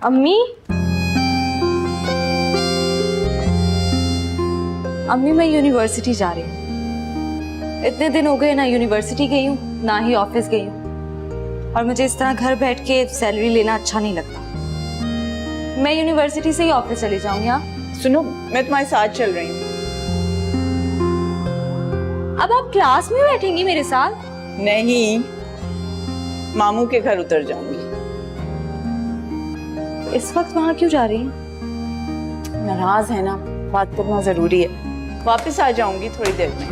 अम्मी, अम्मी मैं यूनिवर्सिटी जा रही हूँ। इतने दिन हो गए ना यूनिवर्सिटी गई हूँ ना ही ऑफिस गई हूँ, और मुझे इस तरह घर बैठ के सैलरी लेना अच्छा नहीं लगता। मैं यूनिवर्सिटी से ही ऑफिस चली जाऊंगी। हाँ सुनो, मैं तुम्हारे साथ चल रही हूँ। अब आप क्लास में बैठेंगी मेरे साथ? नहीं, मामू के घर उतर जाऊंगी। इस वक्त वहां क्यों जा रही हैं? नाराज है ना, बात करना जरूरी है। वापस आ जाऊंगी थोड़ी देर में।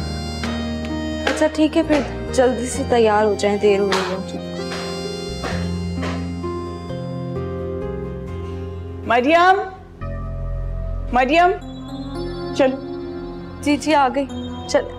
अच्छा ठीक है, फिर जल्दी से तैयार हो जाएं, देर हो रही है। मरियम, मरियम चलो। जी जी आ गई, चल।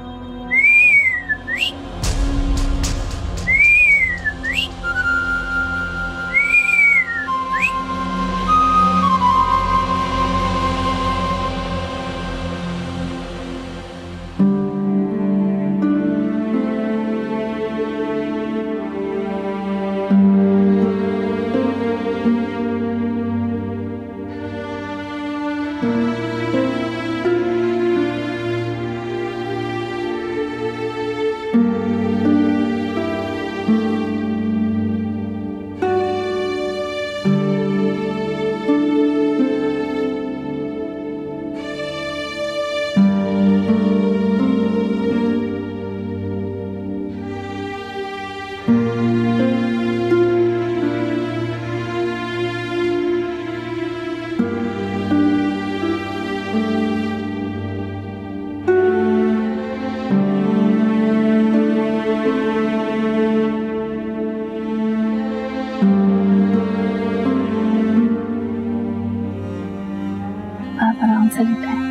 आप आराम से लेटे हैं।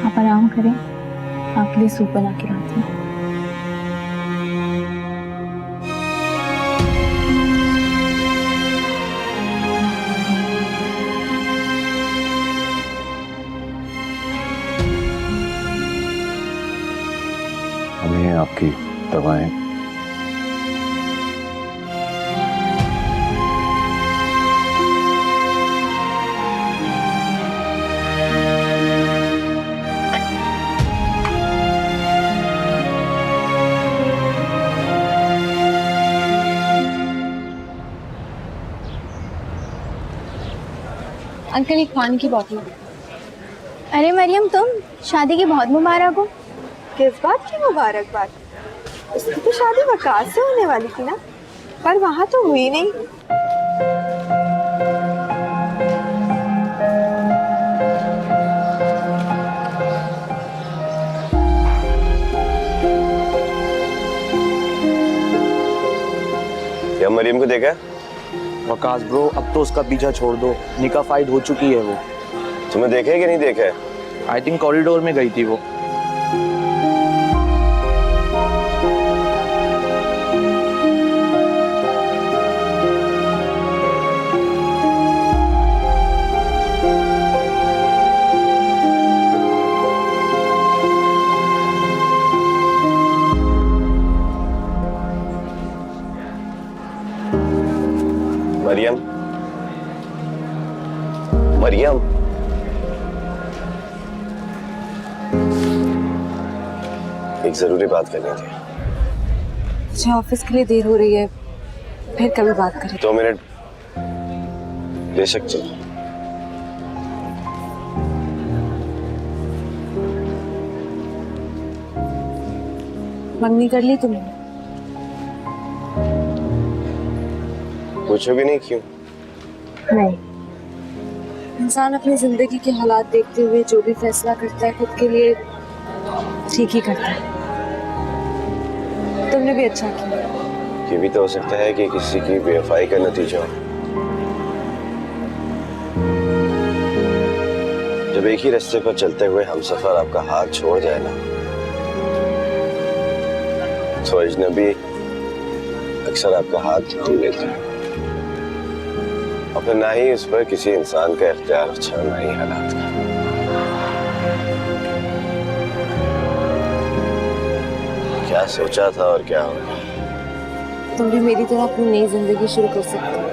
आप आराम करें, आपके लिए सूप बना के लाती हूँ। हमें आपकी दवाएं। अंकल एक पानी की बोतल। अरे मरियम, तुम शादी की बहुत मुबारक हो। किस बात की मुबारकबाद? उसकी तो शादी वकास से होने वाली थी ना, पर वहां तो हुई नहीं। क्या मरियम को देखा? वकास ब्रो, अब तो उसका पीछा छोड़ दो, निका फाइट हो चुकी है वो। तुम्हें देखा है कि नहीं देखा है? आई थिंक कॉरिडोर में गई थी वो। मरियम, मरियम, एक जरूरी बात करनी थी। मुझे ऑफिस के लिए देर हो रही है, फिर कभी बात करें। 2 मिनट ले सकते हो? मंगनी कर ली तुमने? पूछोगे नहीं क्यों? नहीं, इंसान अपनी जिंदगी के हालात देखते हुए जो भी फैसला करता है खुद के लिए ठीक ही करता है। तुमने भी अच्छा किया। ये भी तो हो सकता है कि किसी की बेवफाई का नतीजा हो। जब एक ही रास्ते पर चलते हुए हमसफर आपका हाथ छोड़ जाए ना, तो अजनबी अक्सर आपका हाथ थाम लेते हैं, और फिर ना ही उस पर किसी इंसान का इख्तियार अच्छा, ना ही हालात का। क्या सोचा था और क्या हो गया? तुम भी मेरी तरह अपनी नई जिंदगी शुरू कर सकते हो।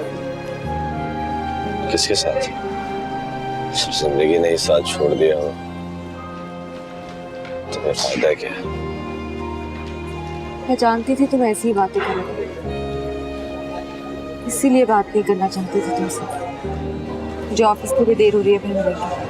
किसके साथ? जिंदगी ने ही साथ छोड़ दिया हो तो फिर फायदा क्या? मैं जानती थी तुम ऐसी ही बातें करोगे, इसीलिए बात नहीं करना चाहती थी तुमसे। मुझे ऑफिस में भी देर हो रही है, फिर मिलेंगे।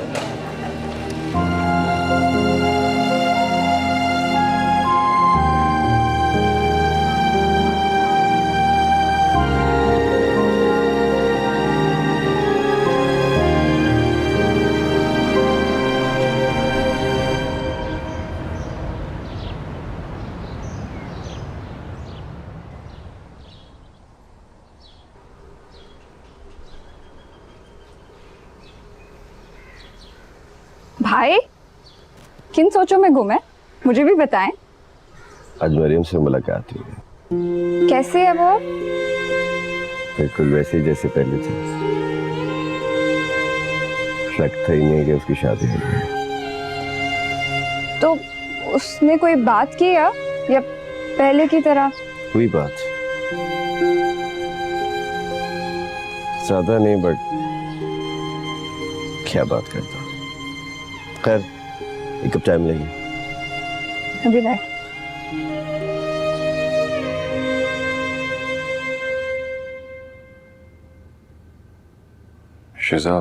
भाई किन सोचों में गुम है, मुझे भी बताएं। आज मरियम से मुलाकात हुई। कैसे है वो? बिल्कुल वैसे ही जैसे पहले थे। शक था ही नहीं कि उसकी शादी हो गई। तो उसने कोई बात की या पहले की तरह? हुई बात, ज्यादा नहीं, बट क्या बात करता। खैर एक कप टाइम लेंगे। अभी नहीं। शिजा,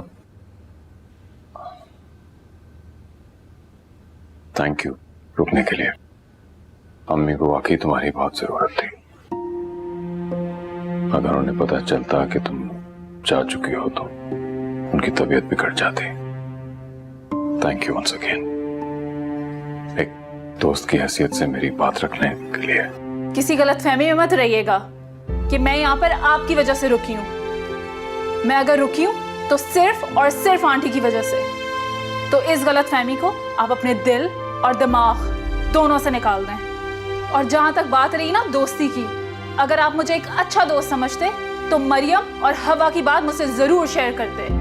थैंक यू रुकने के लिए। अम्मी को वाकई तुम्हारी बहुत जरूरत थी। अगर उन्हें पता चलता कि तुम जा चुकी हो तो उनकी तबीयत बिगड़ जाती। थैंक यू वंस अगेन, एक दोस्त की हैसियत से मेरी बात रखने के लिए। किसी गलतफहमी में मत रहिएगा कि मैं यहाँ पर आपकी वजह से रुकी हूँ। मैं अगर रुकी हूँ तो सिर्फ और सिर्फ आंटी की वजह से। तो इस गलतफहमी को आप अपने दिल और दिमाग दोनों से निकाल दें। और जहाँ तक बात रही ना दोस्ती की, अगर आप मुझे एक अच्छा दोस्त समझते तो मरियम और हवा की बात मुझसे जरूर शेयर करते।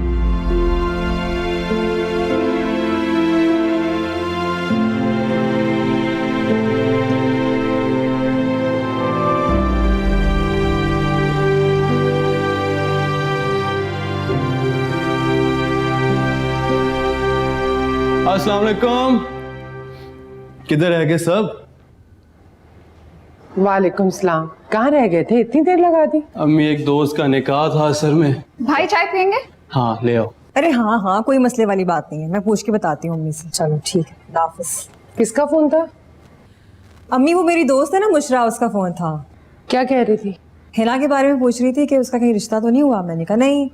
अस्सलाम वालेकुम। किधर रह गए सब? वालेकुम सलाम। कहाँ रह गए थे, इतनी देर लगा दी? अम्मी एक दोस्त का निकाह था सर में। भाई चाय पियेंगे? हाँ ले आओ। अरे हाँ हाँ, कोई मसले वाली बात नहीं है, मैं पूछ के बताती हूँ अम्मी से। चलो ठीक है, अल्लाह हाफिज। किसका फोन था? अम्मी वो मेरी दोस्त है ना मुशरा, उसका फोन था। क्या कह रही थी? हिना के बारे में पूछ रही थी कि उसका कहीं रिश्ता तो नहीं हुआ। मैंने कहा नहीं,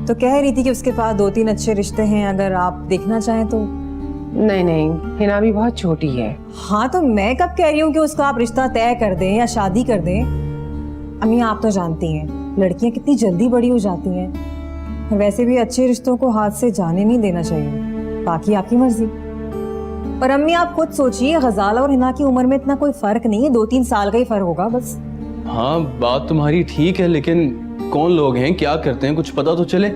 तो कह रही थी कि उसके पास 2-3 अच्छे रिश्ते हैं, अगर आप देखना चाहें तो। नहीं नहीं, हिना भी बहुत छोटी है। हाँ तो मैं कब कह रही हूँ कि उसका आप रिश्ता तय कर दें या शादी कर दें। अम्मी आप तो जानती हैं लड़कियां कितनी जल्दी बड़ी हो जाती हैं। वैसे भी अच्छे रिश्तों को हाथ से जाने नहीं देना चाहिए, बाकी आपकी मर्जी। पर अम्मी आप खुद सोचिए, गजाला और हिना की उम्र में इतना कोई फर्क नहीं है, 2-3 साल का ही फर्क होगा बस। हाँ बात तुम्हारी ठीक है, लेकिन कौन लोग हैं, क्या करते हैं, कुछ पता तो चले।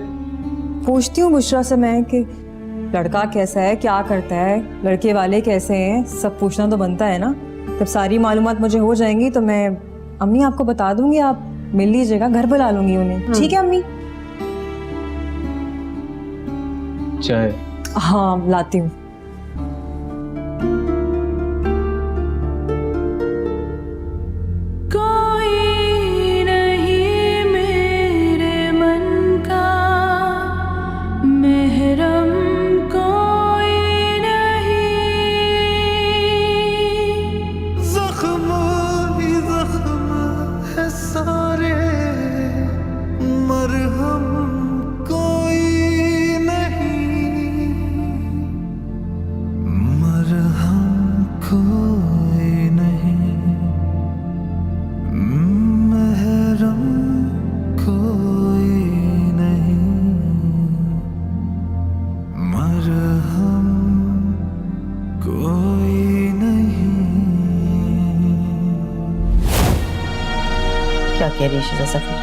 पूछती हूँ बुशरा से मैं कि लड़का कैसा है, क्या करता है, लड़के वाले कैसे हैं, सब पूछना तो बनता है ना। जब सारी मालूमात मुझे हो जाएंगी तो मैं अम्मी आपको बता दूंगी, आप मिल लीजिएगा, घर बुला लूंगी उन्हें। ठीक है अम्मी? चाय? हाँ लाती हूँ। क्या कह रही है शिजा सफीर?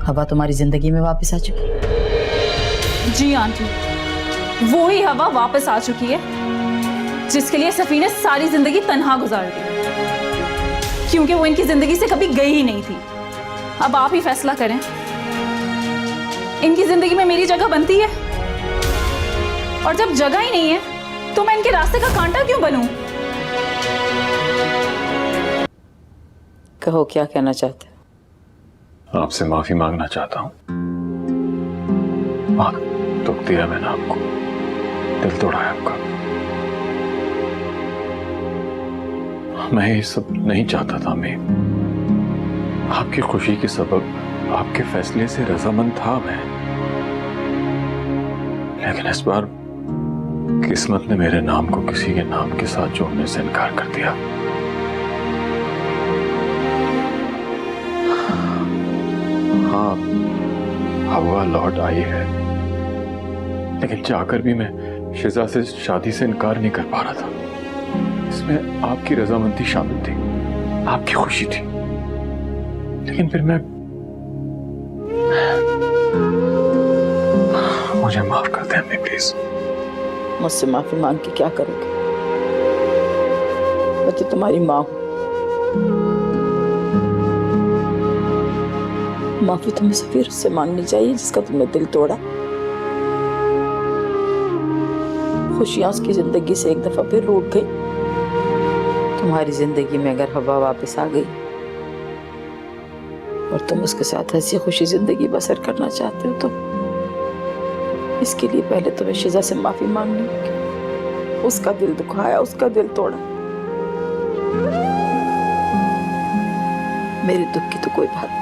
हवा तुम्हारी जिंदगी में वापस आ चुकी है? जी आंटी, वो ही हवा वापस आ चुकी है जिसके लिए सफ़ी ने सारी जिंदगी तन्हा गुजार दी, क्योंकि वो इनकी जिंदगी से कभी गई ही नहीं थी। अब आप ही फैसला करें, इनकी जिंदगी में मेरी जगह बनती है? और जब जगह ही नहीं है तो मैं इनके रास्ते का कांटा क्यों बनूं? कहो क्या कहना चाहते हो? आपसे माफी मांगना चाहता हूँ। दुख दिया मैंने आपको, दिल तोड़ा है आपका। मैं ये सब नहीं चाहता था। मैं आपकी खुशी के सबब आपके फैसले से रजामंद था मैं, लेकिन इस बार किस्मत ने मेरे नाम को किसी के नाम के साथ जोड़ने से इनकार कर दिया। हाँ, हवा लौट आई है, लेकिन चाहकर भी मैं शिजा से शादी से इनकार नहीं कर पा रहा था। इसमें आपकी रजामंदी शामिल थी, आपकी खुशी थी, लेकिन फिर मुझे माफ कर दें अम्मी प्लीज। मुझसे माफी मांग के क्या करोगे? मैं तो तुम्हारी माँ हूं। माफी तुम्हें सफीर उससे मांगनी चाहिए जिसका तुमने दिल तोड़ा। खुशियां उसकी जिंदगी से एक दफा फिर रूठ गई। तुम्हारी जिंदगी में अगर हवा वापस आ गई और तुम उसके साथ हंसी खुशी जिंदगी बसर करना चाहते हो, तो इसके लिए पहले तुम्हें शिजा से माफी मांगनी होगी। उसका दिल दुखाया, उसका दिल तोड़ा। मेरे दुख की तो कोई बात नहीं।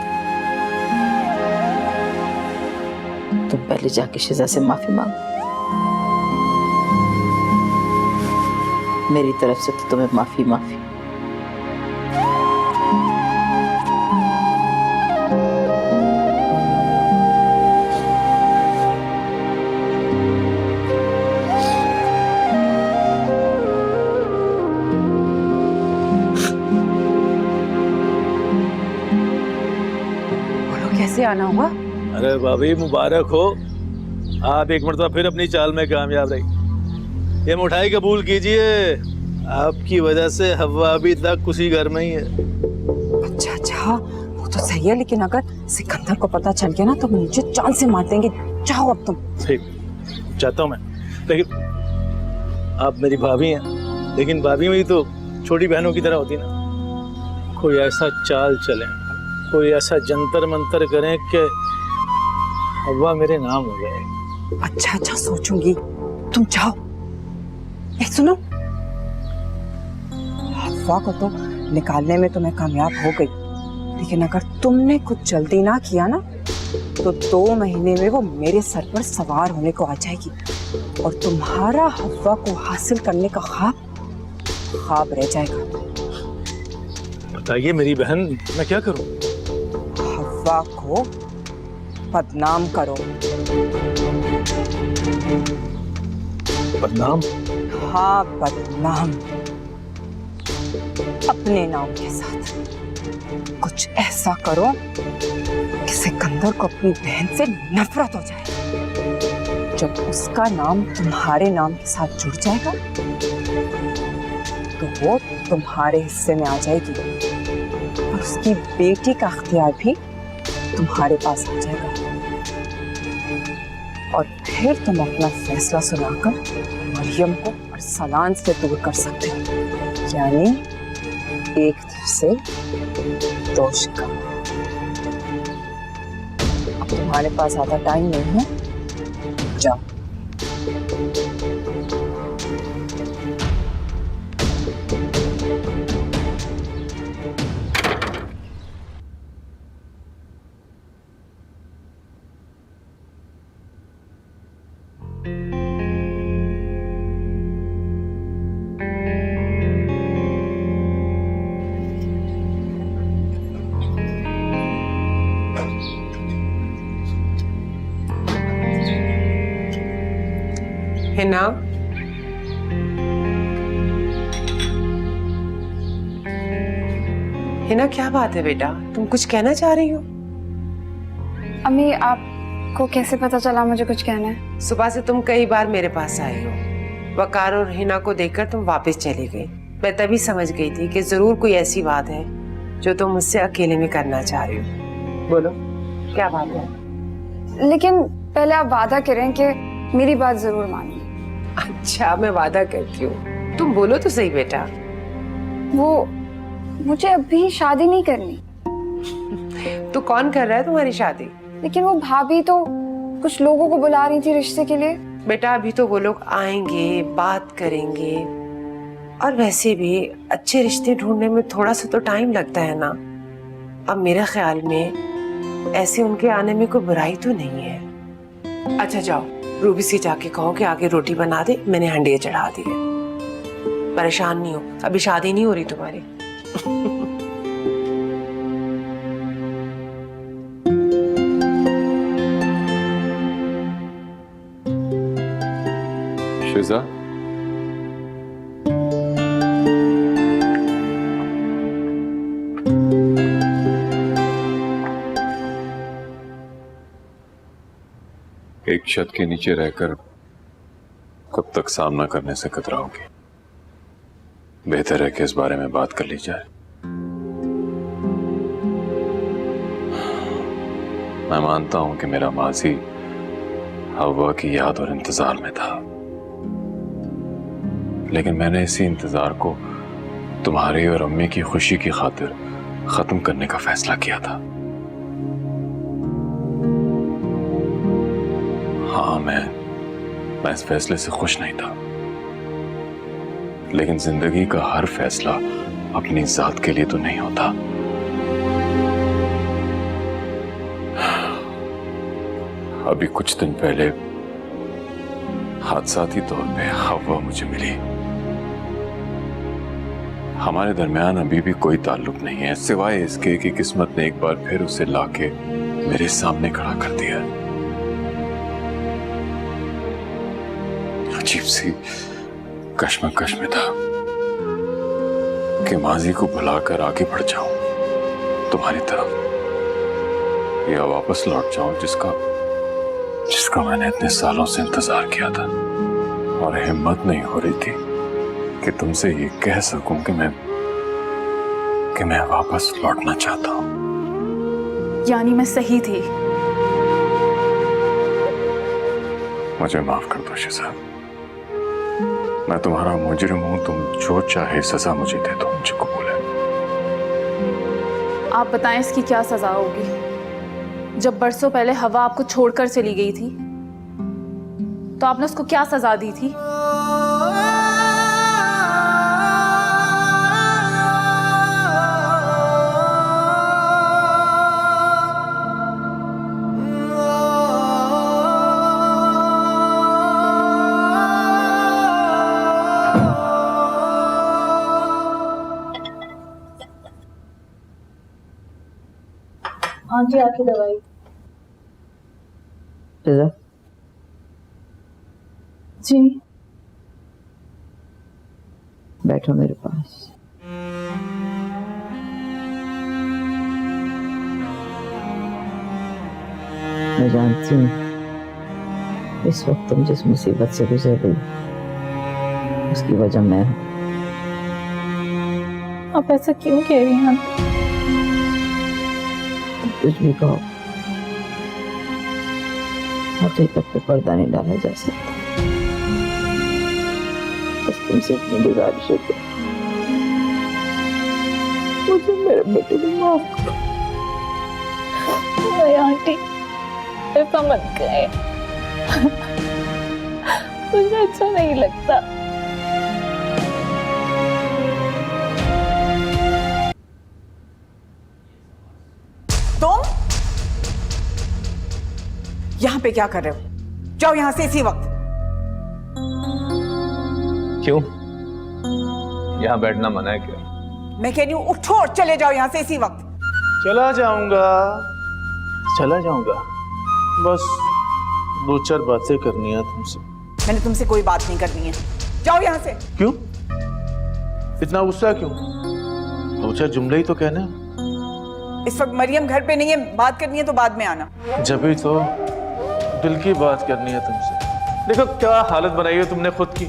तुम पहले जाके शिजा से माफी मांगो। मेरी तरफ से तो तुम्हें माफी माफी। बोलो कैसे आना हुआ? अरे भाभी मुबारक हो, आप एक मरतबा फिर अपनी चाल में कामयाब रही। ये मिठाई कबूल कीजिए, आपकी वजह से हवा अभी तक उसी घर में ही है। अच्छा अच्छा, वो तो सही है, लेकिन अगर सिकंदर को पता चल गया ना तो मुझे चाल से मार देंगे। जाओ अब तुम। ठीक, चाहता हूँ मैं, लेकिन आप मेरी भाभी हैं, लेकिन भाभी मेरी तो छोटी बहनों की तरह होती है ना। कोई ऐसा चाल चले, कोई ऐसा जंतर मंतर करें कि हवा मेरे नाम हो जाए। अच्छा अच्छा सोचूंगी, तुम जाओ। सुनो, हवा को तो निकालने में तो मैं कामयाब हो गई, लेकिन अगर तुमने कुछ जल्दी ना किया ना तो 2 महीने में वो मेरे सर पर सवार होने को आ जाएगी और तुम्हारा हवा को हासिल करने का ख्वाब रह जाएगा। बताइए मेरी बहन, मैं क्या करूं? हवा को बदनाम करो। बदनाम? हाँ, बदनाम। अपने नाम के साथ कुछ ऐसा करो कि सिकंदर को अपनी बहन से नफरत हो जाए। जब उसका नाम तुम्हारे नाम के साथ जुड़ जाएगा तो वो तुम्हारे हिस्से में आ जाएगी और उसकी बेटी का अख्तियार भी तुम्हारे पास आ जाएगा। और फिर तुम अपना फैसला सुनाकर मरियम को अरसलान से दूर कर सकते हो, यानी एक तीर से 2 शिकार। अब तुम्हारे पास ज़्यादा टाइम नहीं है, जाओ। हिना, हिना क्या बात है बेटा, तुम कुछ कहना चाह रही हो? अम्मी, आपको कैसे पता चला मुझे कुछ कहना है? सुबह से तुम कई बार मेरे पास आए हो, वकार और हिना को देखकर तुम वापस चली गई। मैं तभी समझ गई थी कि जरूर कोई ऐसी बात है जो तुम मुझसे अकेले में करना चाह रही हो। बोलो क्या बात है? लेकिन पहले आप वादा करें कि मेरी बात जरूर मानिए। अच्छा मैं वादा करती हूँ, तुम बोलो तो सही बेटा। वो मुझे अभी शादी नहीं करनी। तो कौन कर रहा है तुम्हारी शादी? लेकिन वो भाभी तो कुछ लोगों को बुला रही थी रिश्ते के लिए। बेटा अभी तो वो लोग आएंगे, बात करेंगे, और वैसे भी अच्छे रिश्ते ढूंढने में थोड़ा सा तो टाइम लगता है ना। अब मेरे ख्याल में ऐसे उनके आने में कोई बुराई तो नहीं है। अच्छा जाओ रूबी से जाके कहो कि आगे रोटी बना दे, मैंने हंडिया चढ़ा दी है। परेशान नहीं हो, अभी शादी नहीं हो रही तुम्हारी। शिजा, एक छत के नीचे रहकर कब तक सामना करने से कतराओगे? बेहतर है कि इस बारे में बात कर ली जाए। मैं मानता हूं कि मेरा माजी हवा की याद और इंतजार में था, लेकिन मैंने इसी इंतजार को तुम्हारी और अम्मी की खुशी की खातिर खत्म करने का फैसला किया था। हाँ, मैं इस फैसले से खुश नहीं था, लेकिन जिंदगी का हर फैसला अपनी जात के लिए तो नहीं होता। अभी कुछ दिन पहले हादसाती तौर पे हवा मुझे मिली। हमारे दरमियान अभी भी कोई ताल्लुक नहीं है, सिवाय इसके कि किस्मत ने एक बार फिर उसे लाके मेरे सामने खड़ा कर दिया। अजीब सी कश्मकश में था कि माजी को भुलाकर आगे बढ़ जाऊं तुम्हारी तरफ, या वापस लौट जाऊं जिसका मैंने इतने सालों से इंतजार किया था। और हिम्मत नहीं हो रही थी कि तुमसे ये कह सकूं कि मैं वापस लौटना चाहता हूं। यानी मैं सही थी? मुझे माफ कर दो शिजा, मैं तुम्हारा मुजरिम हूं। तुम जो चाहे सजा मुझे दे दो, मुझे कबूल है। आप बताएं इसकी क्या सजा होगी? जब बरसों पहले हवा आपको छोड़कर चली गई थी तो आपने उसको क्या सजा दी थी? हाँ जी, आके दवाई। जी बैठो मेरे पास। मैं जानती हूँ इस वक्त तुम जिस मुसीबत से गुजर रही उसकी वजह मैं हूँ। आप ऐसा क्यों कह रही हैं? कुछ भी कहो, हकीकत पे पर्दा नहीं डाला जा सकता। बस तुमसे इतनी गुजारिश है कि मुझे मेरे बेटे को माफ करो। नहीं आंटी, ऐसा मत कहे, मुझे अच्छा नहीं लगता। तुम यहाँ पे क्या कर रहे हो? जाओ यहाँ से इसी वक्त। क्यों? यहाँ बैठना मना है क्या? मैं कह रही हूँ उठो और चले जाओ यहाँ से इसी वक्त। चला जाऊंगा, बस दो चार बातें करनी है तुमसे। मैंने तुमसे कोई बात नहीं करनी है, जाओ यहाँ से। क्यों? इतना गुस्सा क्यों? दो चार जुमले ही तो कहने। इस वक्त मरियम घर पे नहीं है, बात करनी है तो बाद में आना। जब भी तो दिल की बात करनी है तुमसे। देखो क्या हालत बनाई है तुमने खुद की।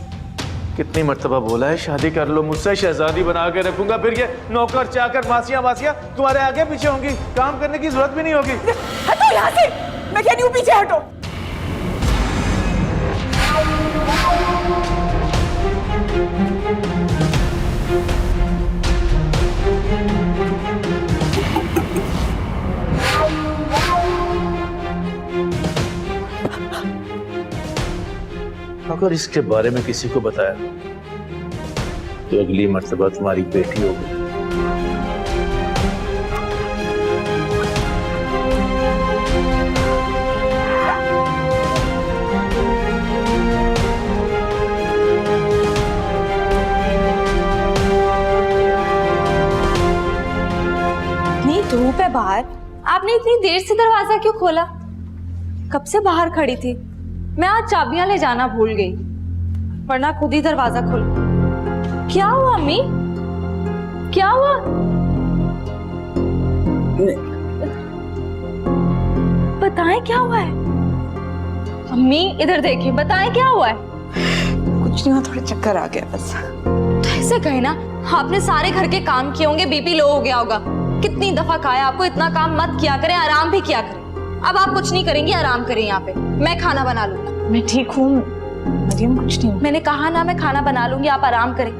कितनी मर्तबा बोला है शादी कर लो मुझसे, शहजादी बना के रखूंगा, फिर ये नौकर चाकर मासियां वासियां तुम्हारे आगे पीछे होंगी, काम करने की जरूरत भी नहीं होगी। हटो यहाँ से, मैं कह रही हूँ पीछे हटो। अगर इसके बारे में किसी को बताया तो अगली मर्तबा तुम्हारी बेटी होगी। इतनी धूप है बाहर, आपने इतनी देर से दरवाजा क्यों खोला? कब से बाहर खड़ी थी? मैं आज चाबियां ले जाना भूल गई, वरना खुद ही दरवाजा खोल। क्या हुआ अम्मी? क्या हुआ? बताएं क्या हुआ है? अम्मी इधर देखिए, बताएं क्या हुआ है? कुछ नहीं हुआ, थोड़ा चक्कर आ गया बस। तो ऐसे कहे ना, आपने सारे घर के काम किए होंगे, बीपी लो हो गया होगा। कितनी दफा कहा है आपको इतना काम मत किया करें, आराम भी किया करें। अब आप कुछ नहीं करेंगी, आराम करें यहाँ पे, मैं खाना बना लूंगी। मैं ठीक हूँ मरियम, कुछ नहीं। मैंने कहा ना मैं खाना बना लूंगी, आप आराम करें।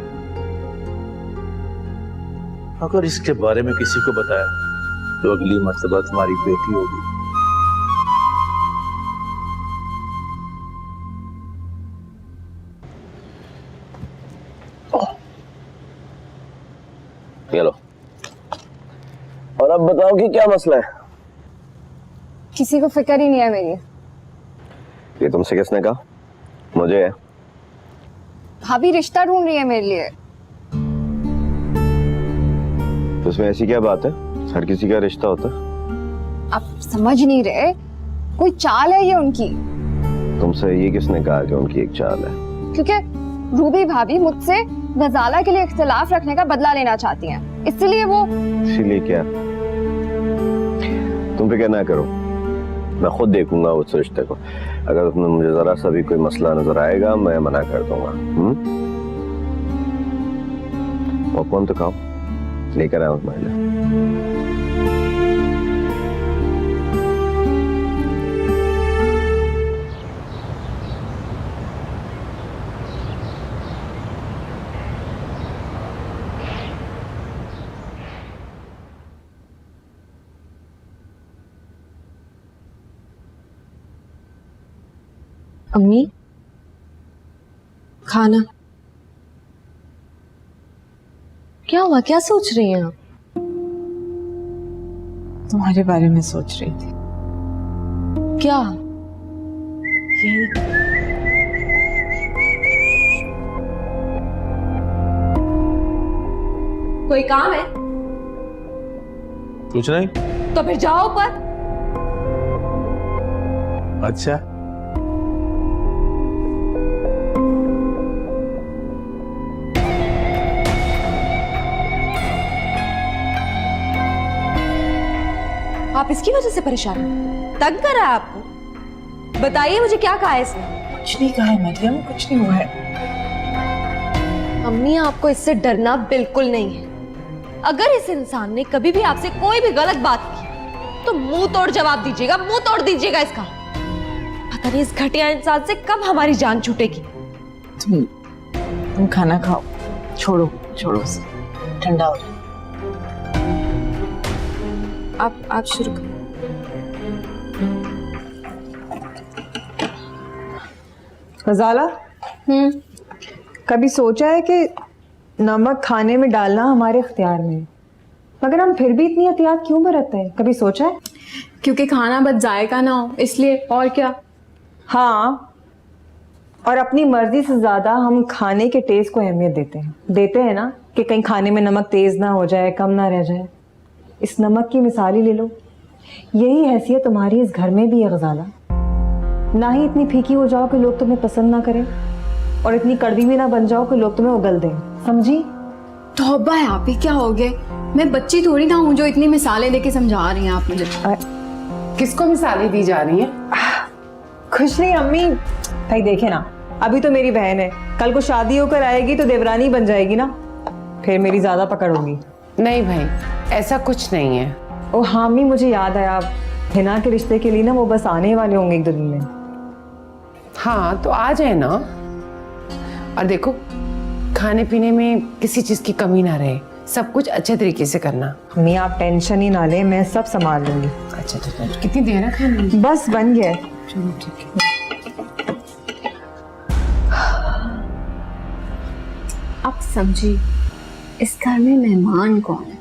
अगर इसके बारे में किसी को बताया तो अगली मर्तबा तुम्हारी बेटी होगी। ये लो। और अब बताओ कि क्या मसला है? किसी को फिक्र ही नहीं है मेरी। ये तुमसे किसने कहा? मुझे है। भाभी रिश्ता ढूंढ रही है मेरे लिए। तो उसमें ऐसी क्या बात है? हर किसी का रिश्ता होता है। आप समझ नहीं रहे, कोई चाल है ये उनकी। तुमसे ये किसने कहा कि उनकी एक चाल है? क्योंकि रूबी भाभी मुझसे गजाला के लिए इख्तिलाफ रखने का बदला लेना चाहती हैं, इसलिए वो। इसीलिए क्या? तुम फिक्र ना करो, मैं खुद देखूंगा उस रिश्ते को। अगर उसमें मुझे जरा सा भी कोई मसला नजर आएगा मैं मना कर दूंगा। पॉपकॉर्न तो खाओ, लेकर आया तुम्हारे लिए। अम्मी खाना। क्या हुआ, क्या सोच रही हैं आप? तुम्हारे बारे में सोच रही थी। क्या? यही कोई काम है? कुछ नहीं। तो फिर जाओ ऊपर। अच्छा, आप इसकी वजह से परेशान हैं? तंग कर रहा है आपको? बताइए मुझे क्या कहा है इसने? कुछ नहीं कहा है मरियम, कुछ नहीं हुआ है। अम्मी आपको इससे डरना बिल्कुल नहीं है। अगर इस इंसान ने कभी भी आपसे कोई भी गलत बात की तो मुंह तोड़ जवाब दीजिएगा, मुंह तोड़ दीजिएगा इसका। पता नहीं इस घटिया इंसान से कब हमारी जान छूटेगी। तुम खाना खाओ, छोड़ो छोड़ो उसे, ठंडा हो जाए। आप शुरू करो। गजाला, कभी सोचा है कि नमक खाने में डालना हमारे इख्तियार में है, मगर हम फिर भी इतनी एहतियात क्यों बरतते हैं? कभी सोचा है? क्योंकि खाना बच जाएगा ना हो, इसलिए। और क्या? हाँ, और अपनी मर्जी से ज्यादा हम खाने के टेस्ट को अहमियत देते हैं ना, कि कहीं खाने में नमक तेज ना हो जाए, कम ना रह जाए। इस नमक की मिसाल ही ले लो, यही हैसियत तुम्हारी इस घर में भी है गजाला। ना ही इतनी फीकी हो जाओ कि लोग तुम्हें पसंद ना करें, और इतनी कड़वी भी ना बन जाओ कि लोग तुम्हें उगल दें, समझी? तौबा है आप ही, क्या हो गए? मैं बच्ची थोड़ी ना हूँ जो इतनी मिसालें देके समझा रही हैं आप मुझे। किसको मिसालें दी जा रही हैं? कुछ नहीं अम्मी, भाई देखे ना, अभी तो मेरी बहन है, कल को शादी होकर आएगी तो देवरानी बन जाएगी ना, फिर मेरी ज्यादा पकड़ होगी। नहीं भाई, ऐसा कुछ नहीं है। ओ हामी, मुझे याद आया, हिना के रिश्ते के लिए ना वो बस आने वाले होंगे 1-2 दिन में। हाँ तो आ जाए ना। और देखो, खाने पीने में किसी चीज की कमी ना रहे, सब कुछ अच्छे तरीके से करना। मम्मी आप टेंशन ही ना ले, मैं सब संभाल लूंगी। अच्छा ठीक है। कितनी देर है खाने में? बस बन गया। चलो ठीक है। आप समझिए, इस घर में मेहमान कौन है?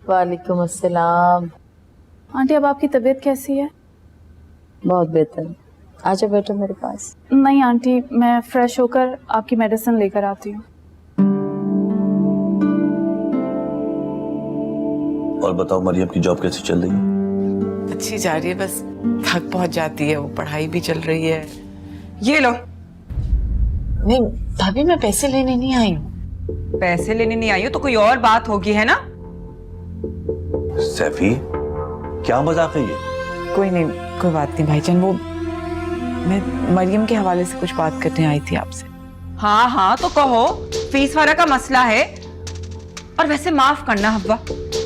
वालेकुम अस्सलाम। आंटी, अब आपकी तबीयत कैसी है? बहुत बेहतर। आजा बेटा मेरे पास। नहीं आंटी, मैं फ्रेश होकर आपकी मेडिसिन लेकर आती हूँ। और बताओ मरियम की जॉब कैसी चल रही है? अच्छी जा रही है, बस थक बहुत जाती है, वो पढ़ाई भी चल रही है। ये लो। नहीं भाभी, मैं पैसे लेने नहीं आई हूँ। पैसे लेने नहीं आई हो तो कोई और बात होगी, है ना? सैफी, क्या मजाक है ये? कोई नहीं, कोई बात नहीं भाईजान, वो मैं मरियम के हवाले से कुछ बात करने आई थी आपसे। हाँ हाँ तो कहो, फीस वाला का मसला है। और वैसे माफ करना हब्बा,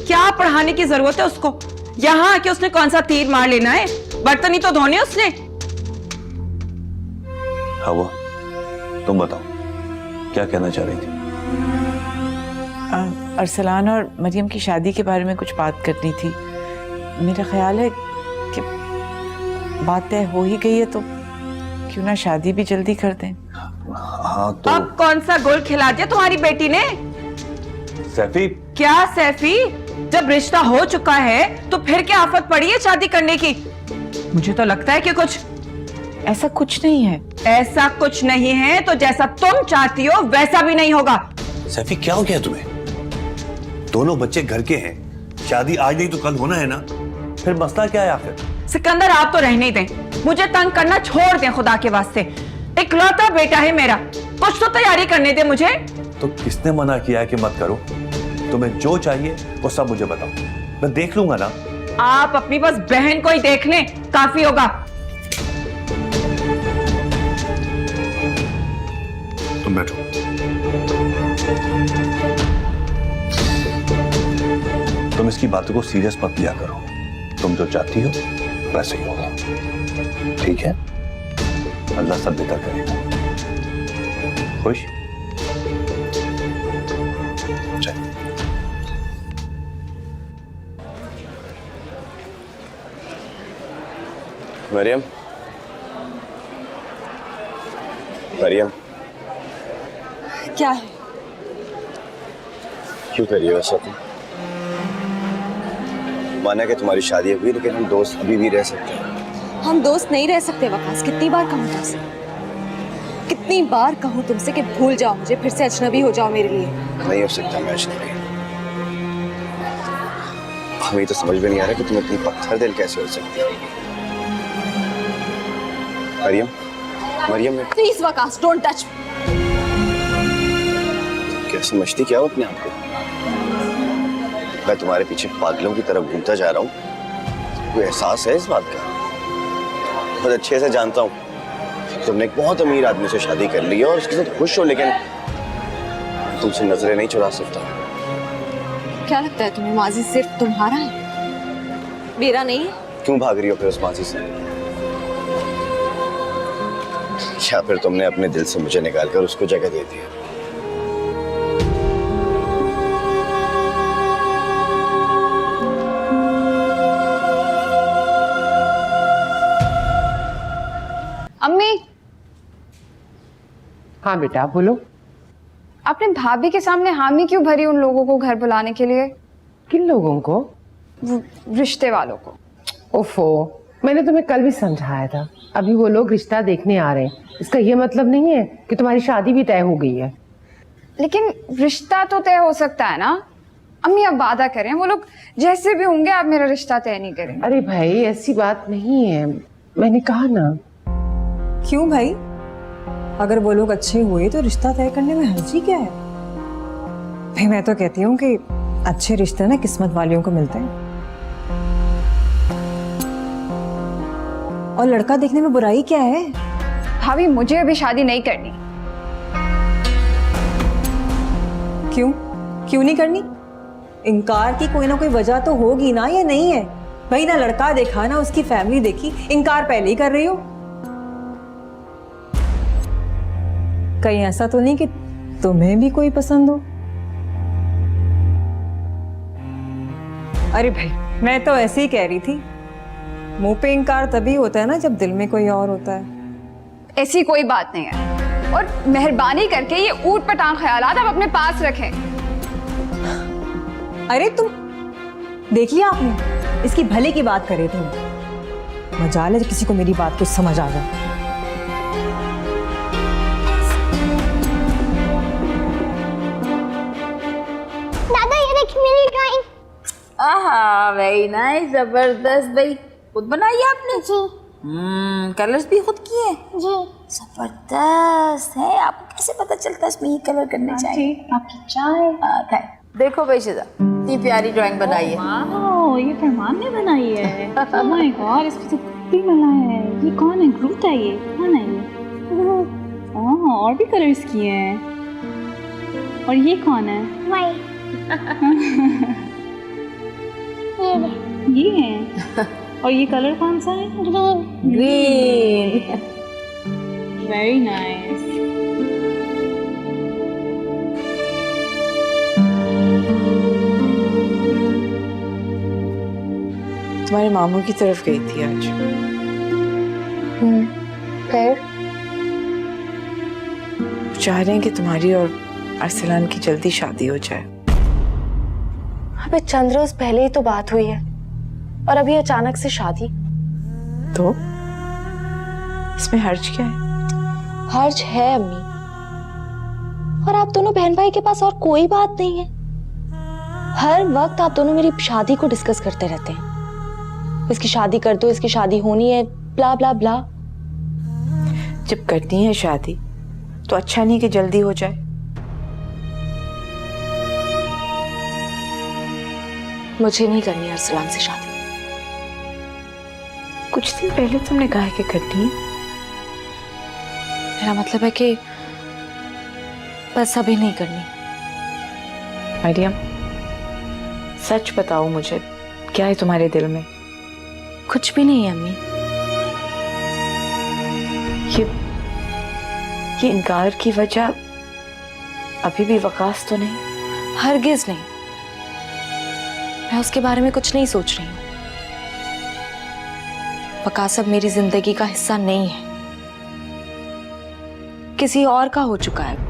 क्या पढ़ाने की जरूरत है उसको? यहाँ आके उसने कौन सा तीर मार लेना है? बर्तन ही तो धोने उसने। हवा, तुम बताओ क्या कहना चाह रही थी? अरसलान और मरियम की शादी के बारे में कुछ बात करनी थी। मेरा ख्याल है कि बात तय हो ही गई है तो क्यों ना शादी भी जल्दी कर दें। हाँ तो अब कौन सा गोल खिला दिया तुम्हारी बेटी ने? सैफी, क्या सैफी, जब रिश्ता हो चुका है तो फिर क्या आफत पड़ी है शादी करने की? मुझे तो लगता है कि कुछ ऐसा कुछ नहीं है। ऐसा कुछ नहीं है तो जैसा तुम चाहती हो वैसा भी नहीं होगा। सैफी क्या हो गया तुम्हें? दोनों बच्चे घर के हैं, शादी आज नहीं तो कल होना है ना, फिर मसला क्या है आखिर? सिकंदर आप तो रहने ही दें, मुझे तंग करना छोड़ दें खुदा के वास्ते। इकलौता बेटा है मेरा, कुछ तो तैयारी करने दे मुझे। तो किसने मना किया है कि मत करो? तुम्हें जो चाहिए वो सब मुझे बताओ, मैं देख लूंगा ना। आप अपनी बस बहन को ही देख लें, काफी होगा। तुम बैठो। तुम इसकी बातों को सीरियस मत लिया करो, तुम जो चाहती हो वैसे ही होगा, ठीक है? अल्लाह सब बेहतर करेगा। खुश? चल। मरियम, मरियम, क्या है? क्यों कर रही हो ऐसा तुम? माना कि तुम्हारी शादी हुई, लेकिन हम दोस्त अभी भी रह सकते हैं। हम दोस्त नहीं रह सकते वकास। कितनी बार कहूँ तुमसे, कितनी बार कहूँ तुमसे कि भूल जाओ मुझे, फिर से अजनबी हो जाओ मेरे लिए। नहीं हो सकता मैं अजनबी। हमें तो समझ में नहीं आ रहा कि तुम इतनी पत्थर दिल कैसे हो सकती है। मरियम, मरियम, मैं प्लीज वकास, डोंट टच। क्या समझती क्या हो अपने आप को? मैं तुम्हारे पीछे पागलों की तरफ घूमता जा रहा हूँ, कोई एहसास है इस बात का? बहुत अच्छे से जानता हूँ तुमने एक बहुत अमीर आदमी से शादी कर ली है और उसके साथ खुश हो, लेकिन तुमसे नजरें नहीं चुरा सकता। क्या लगता है तुम्हें माजी सिर्फ तुम्हारा है, मेरा नहीं है? क्यों भाग रही हो फिर उस माजी से? क्या फिर तुमने अपने दिल से मुझे निकालकर उसको जगह दे दी है? अम्मी। हाँ बेटा बोलो। आपने भाभी के सामने हामी क्यों भरी उन लोगों को घर बुलाने के लिए? किन लोगों को? वो रिश्ते वालों को। ओफो, मैंने तुम्हें कल भी समझाया था, अभी वो लोग रिश्ता देखने आ रहे हैं, इसका ये मतलब नहीं है कि तुम्हारी शादी भी तय हो गई है। लेकिन रिश्ता तो तय हो सकता है ना अम्मी, अब वादा करें, वो लोग जैसे भी होंगे आप मेरा रिश्ता तय नहीं करें। अरे भाई ऐसी बात नहीं है, मैंने कहा ना। क्यों भाई, अगर वो लोग अच्छे हुए तो रिश्ता तय करने में हर्जी क्या है? भाई मैं तो कहती हूँ कि अच्छे रिश्ते ना किस्मत वालियों को मिलते हैं। और लड़का देखने में बुराई क्या है? भाभी मुझे अभी शादी नहीं करनी। क्यों? क्यों नहीं करनी? इनकार की कोई ना कोई वजह तो होगी ना, या नहीं है? भाई ना लड़का देखा ना उसकी फैमिली देखी, इनकार पहले ही कर रही हो। कहीं ऐसा तो नहीं कि तुम्हें भी कोई पसंद हो? अरे भाई मैं तो ऐसे ही कह रही थी, मुंह पे इनकार तभी होता है ना जब दिल में कोई और होता है। ऐसी कोई बात नहीं है, और मेहरबानी करके ये ऊट पटांग ख्यालात आप अपने पास रखें। अरे तुम देख लिया आपने, इसकी भले की बात करे तुम। मजाल है किसी को मेरी बात कुछ समझ आ जाए। दादा ये देखिए मेरी ड्राइंग। आहा वेरी नाइस, जबरदस्त भाई। खुद बनाई है आपने? जी। कलर्स भी खुद किए? जी। जबरदस्त है। आपको कैसे पता चलता है इसमें ये कलर करने चाहिए? आपकी चाय। देखो भाई शिजा, इतनी प्यारी ड्राइंग बनाई है। वाह, ये फरमान ने बनाई है। ओह माय गॉड, इसमें तो कुत्ती मिला है। ये कौन है? ग्रूट है ये? कौन है ये? ओह, और भी कलर्स किए हैं। और ये कौन है? वही। ये है। और ये कलर कौन सा है? ग्रीन। Very nice. तुम्हारे मामू की तरफ गई थी आज। फिर चाह रहे हैं कि तुम्हारी और अरसलान की जल्दी शादी हो जाए। अबे चंद रोज पहले ही तो बात हुई है, और अभी अचानक से शादी। तो इसमें हर्ज क्या है? हर्ज है अम्मी, और आप दोनों बहन भाई के पास और कोई बात नहीं है। हर वक्त आप दोनों मेरी शादी को डिस्कस करते रहते हैं। इसकी शादी कर दो, इसकी शादी होनी है, ब्ला ब्ला ब्ला। जब करनी है शादी तो अच्छा नहीं कि जल्दी हो जाए। मुझे नहीं करनी अरसलान से शादी। कुछ दिन पहले तुमने कहा कि करनी है। मेरा मतलब है कि बस अभी नहीं करनी। मरियम सच बताओ मुझे, क्या है तुम्हारे दिल में? कुछ भी नहीं है अम्मी। ये इनकार की वजह अभी भी वकास तो नहीं? हरगिज नहीं, मैं उसके बारे में कुछ नहीं सोच रही हूँ। वकास अब मेरी जिंदगी का हिस्सा नहीं है, किसी और का हो चुका है।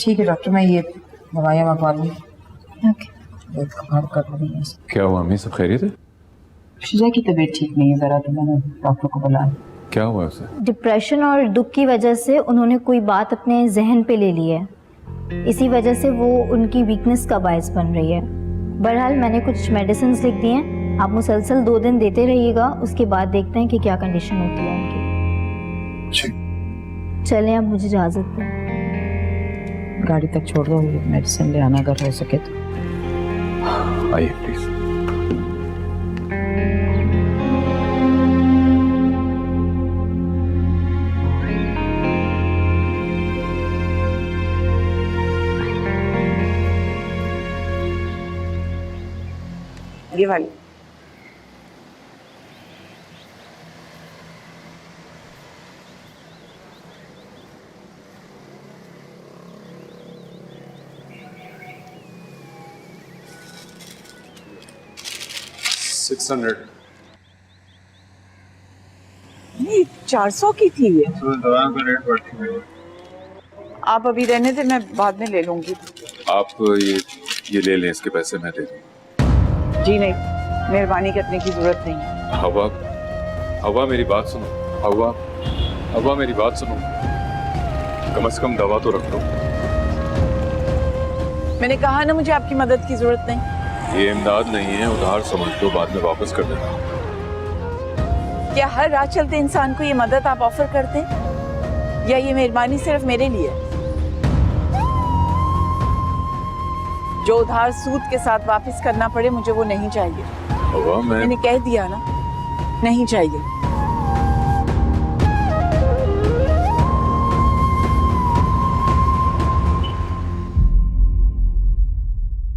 ठीक है डॉक्टर, मैं ये दवाइयाँ मंगवा लूँ। क्या हुआ अम्मी, सब खैरियत है? शिजा की तबीयत ठीक नहीं है जरा, तो मैंने डॉक्टर को बुलाया। क्या हुआ उसे? डिप्रेशन और दुख की वजह से उन्होंने कोई बात अपने जहन पे ले ली है। इसी वजह से वो उनकी वीकनेस का बायस बन रही है। बहरहाल मैंने कुछ मेडिसिन लिख दी हैं, आप मुसलसल 2 दिन देते रहिएगा, उसके बाद देखते हैं कि क्या कंडीशन होती है उनकी। चलें, अब मुझे इजाज़त दें। गाड़ी तक छोड़ दो, मेडिसिन ले आना अगर हो सके तो। आइए प्लीज। ये वाली। नहीं 400 की थी ये। तो दवा का रेट बढ़ती है। आप अभी रहने दे, मैं बाद में ले लूंगी। आप ये ले लें, इसके पैसे मैं दे दूँ। जी नहीं, मेहरबानी करने की जरूरत नहीं है। हवा, हवा मेरी बात सुनो। हवा, हवा मेरी बात सुनो। कम से कम दवा तो रख लो। मैंने कहा ना मुझे आपकी मदद की जरूरत नहीं। ये इमदाद नहीं है, उधार समझ लो, बाद में वापस कर देना। क्या हर राह चलते इंसान को ये मदद आप ऑफर करते हैं, या ये मेहरबानी सिर्फ मेरे लिए? जो उधार सूद के साथ वापस करना पड़े मुझे वो नहीं चाहिए। हवा, मैंने कह दिया ना, नहीं चाहिए।